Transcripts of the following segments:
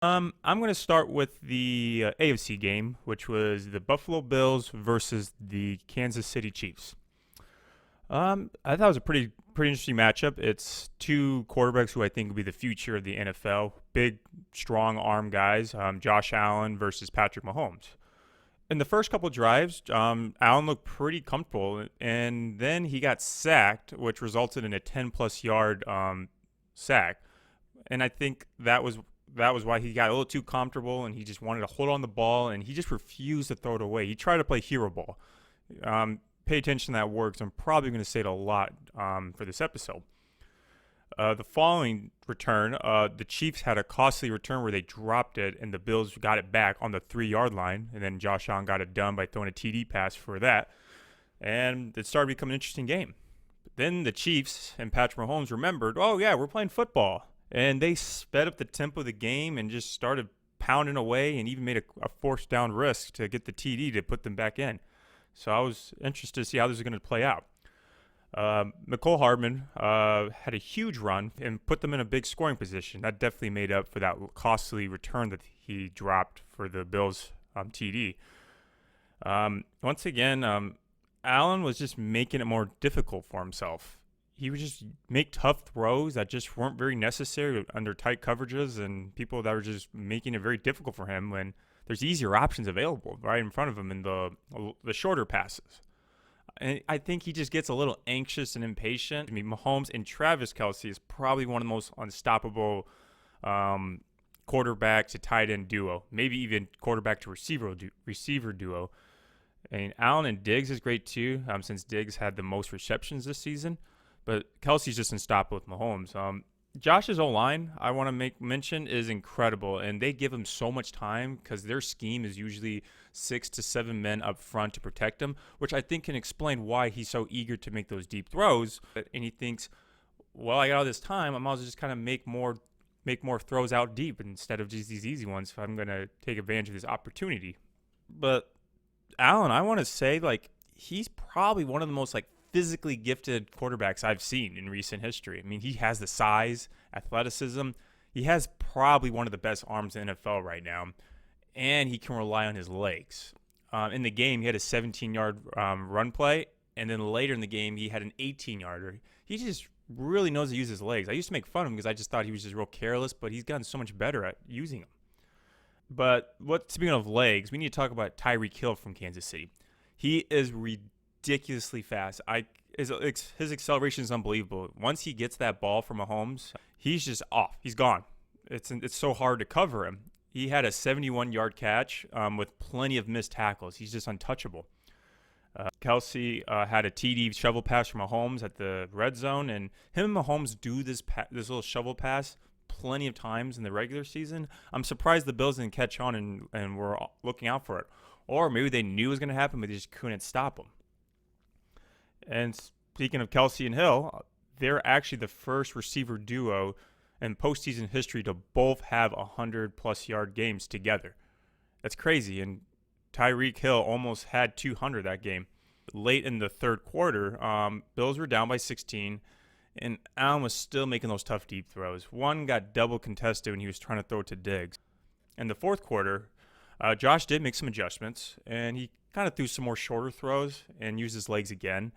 I'm going to start with the AFC game, which was the Buffalo Bills versus the Kansas City Chiefs. I thought it was a pretty interesting matchup. It's two quarterbacks who I think will be the future of the NFL. Big, strong arm guys. Josh Allen versus Patrick Mahomes. In the first couple drives, Allen looked pretty comfortable, and then he got sacked, which resulted in a 10-plus yard sack. And I think that was why he got a little too comfortable, and he just wanted to hold on the ball, and he just refused to throw it away. He tried to play hero ball. Pay attention to that word, 'cause I'm probably going to say it a lot for this episode. The following return, the Chiefs had a costly return where they dropped it, and the Bills got it back on the 3 yard line, and then Josh Allen got it done by throwing a TD pass for that, and it started becoming an interesting game. But then the Chiefs and Patrick Mahomes remembered, oh yeah, we're playing football, and they sped up the tempo of the game and just started pounding away, and even made a forced down risk to get the TD to put them back in. So I was interested to see how this is going to play out. McCole Hardman had a huge run and put them in a big scoring position. That definitely made up for that costly return that he dropped for the Bills TD. Once again, Allen was just making it more difficult for himself. He would just make tough throws that just weren't very necessary under tight coverages, and people that were just making it very difficult for him when there's easier options available right in front of him in the shorter passes. And I think he just gets a little anxious and impatient. I mean, Mahomes and Travis Kelce is probably one of the most unstoppable quarterback to tight end duo, maybe even quarterback to receiver duo. And Allen and Diggs is great too, since Diggs had the most receptions this season. But Kelsey's just unstoppable with Mahomes. Josh's O-line, I want to make mention, is incredible, and they give him so much time because their scheme is usually 6 to 7 men up front to protect him, which I think can explain why he's so eager to make those deep throws. And he thinks, well, I got all this time, I might as well just kind of make more throws out deep instead of just these easy ones if I'm going to take advantage of this opportunity. But Allen, I want to say, he's probably one of the most, physically gifted quarterbacks I've seen in recent history. I mean, he has the size, athleticism. He has probably one of the best arms in the NFL right now, and he can rely on his legs. In the game, he had a 17-yard run play, and then later in the game, he had an 18-yarder. He just really knows to use his legs. I used to make fun of him because I just thought he was just real careless, but he's gotten so much better at using them. But speaking of legs, we need to talk about Tyreek Hill from Kansas City. He is ridiculously fast. His acceleration is unbelievable. Once he gets that ball from Mahomes, he's just off. He's gone. It's so hard to cover him. He had a 71-yard catch with plenty of missed tackles. He's just untouchable. Kelsey had a TD shovel pass from Mahomes at the red zone, and him and Mahomes do this little shovel pass plenty of times in the regular season. I'm surprised the Bills didn't catch on and were looking out for it. Or maybe they knew it was going to happen, but they just couldn't stop him. And speaking of Kelsey and Hill, they're actually the first receiver duo in postseason history to both have 100-plus yard games together. That's crazy. And Tyreek Hill almost had 200 that game. Late in the third quarter, Bills were down by 16, and Allen was still making those tough deep throws. One got double contested when he was trying to throw it to Diggs. In the fourth quarter, Josh did make some adjustments, and he kind of threw some more shorter throws and used his legs again.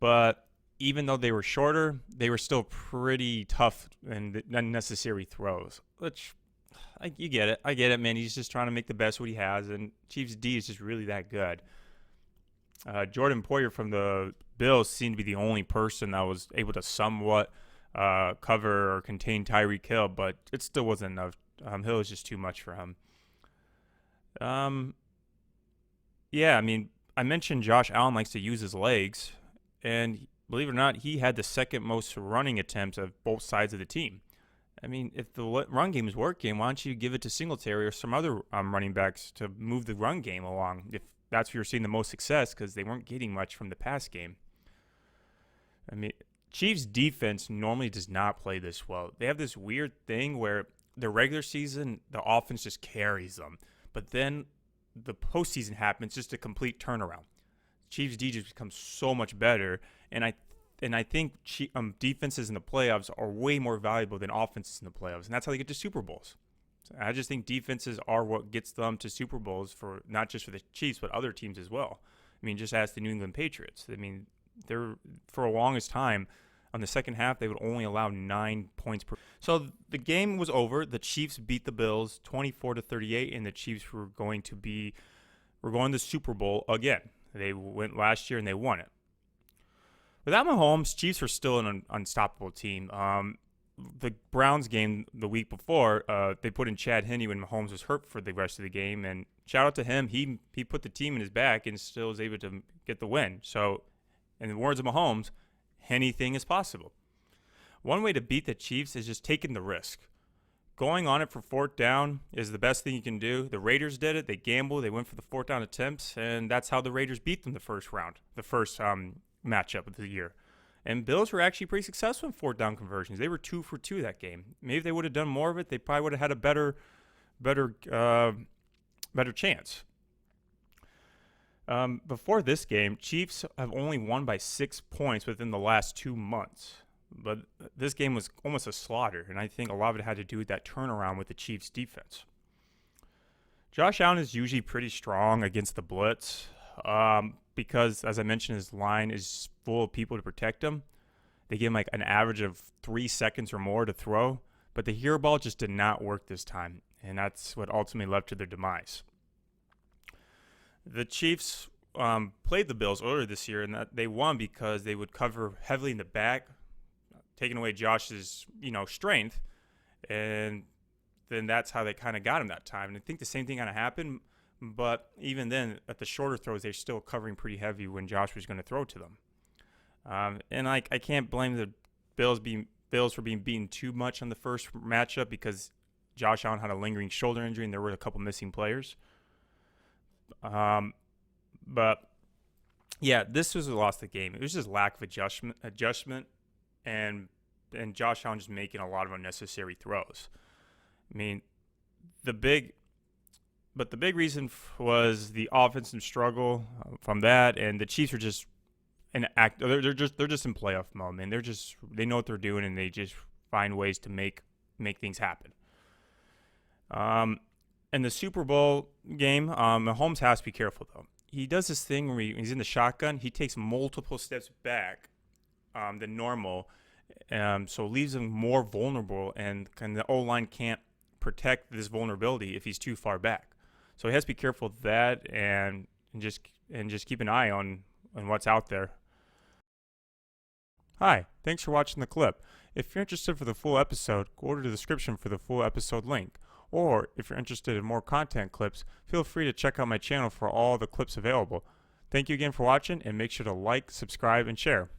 But even though they were shorter, they were still pretty tough and unnecessary throws, which you get it. I get it, man. He's just trying to make the best of what he has, and Chiefs D is just really that good. Jordan Poyer from the Bills seemed to be the only person that was able to somewhat cover or contain Tyreek Hill, but it still wasn't enough. Hill is just too much for him. Yeah, I mean, I mentioned Josh Allen likes to use his legs, and believe it or not, he had the second most running attempts of both sides of the team. I mean, if the run game is working, why don't you give it to Singletary or some other running backs to move the run game along, if that's where you're seeing the most success, because they weren't getting much from the pass game. I mean, Chiefs defense normally does not play this well. They have this weird thing where the regular season, the offense just carries them. But then the postseason happens, just a complete turnaround. Chiefs D just becomes so much better, and I think defenses in the playoffs are way more valuable than offenses in the playoffs, and that's how they get to Super Bowls. I just think defenses are what gets them to Super Bowls, for not just for the Chiefs but other teams as well. I mean, just ask the New England Patriots. I mean, they're for the longest time on the second half they would only allow 9 points per. So the game was over. The Chiefs beat the Bills 24-38, and the Chiefs were going to the Super Bowl again. They went last year and they won it. Without Mahomes, Chiefs are still an unstoppable team. The Browns game the week before, they put in Chad Henne when Mahomes was hurt for the rest of the game, and shout out to him. He put the team in his back and still was able to get the win. So, in the words of Mahomes, anything is possible. One way to beat the Chiefs is just taking the risk. Going on it for fourth down is the best thing you can do. The Raiders did it. They gambled. They went for the fourth down attempts, and that's how the Raiders beat them the first matchup of the year. And Bills were actually pretty successful in fourth down conversions. They were 2 for 2 that game. Maybe if they would have done more of it, they probably would have had a better chance. Before this game, Chiefs have only won by 6 points within the last 2 months. But this game was almost a slaughter, and I think a lot of it had to do with that turnaround with the Chiefs' defense. Josh Allen is usually pretty strong against the blitz. Because, as I mentioned, his line is full of people to protect him. They give him like an average of 3 seconds or more to throw. But the hero ball just did not work this time, and that's what ultimately led to their demise. The Chiefs played the Bills earlier this year, and that they won because they would cover heavily in the back, taking away Josh's strength, and then that's how they kind of got him that time. And I think the same thing kind of happened. But even then, at the shorter throws, they're still covering pretty heavy when Josh was going to throw to them. And I can't blame the Bills for being beaten too much on the first matchup because Josh Allen had a lingering shoulder injury and there were a couple missing players. But yeah, this was a loss of the game. It was just lack of adjustment, and Josh Allen just making a lot of unnecessary throws. I mean, the big reason was the offensive struggle from that, and the Chiefs are just they're just in playoff mode, man. They know what they're doing, and they just find ways to make things happen. In the Super Bowl game, Mahomes has to be careful though. He does this thing where he's in the shotgun. He takes multiple steps back than normal, so it leaves him more vulnerable, and the O-line can't protect this vulnerability if he's too far back. So he has to be careful of that and just keep an eye on what's out there. Hi, thanks for watching the clip. If you're interested for the full episode, go to the description for the full episode link. Or if you're interested in more content clips, feel free to check out my channel for all the clips available. Thank you again for watching, and make sure to like, subscribe, and share.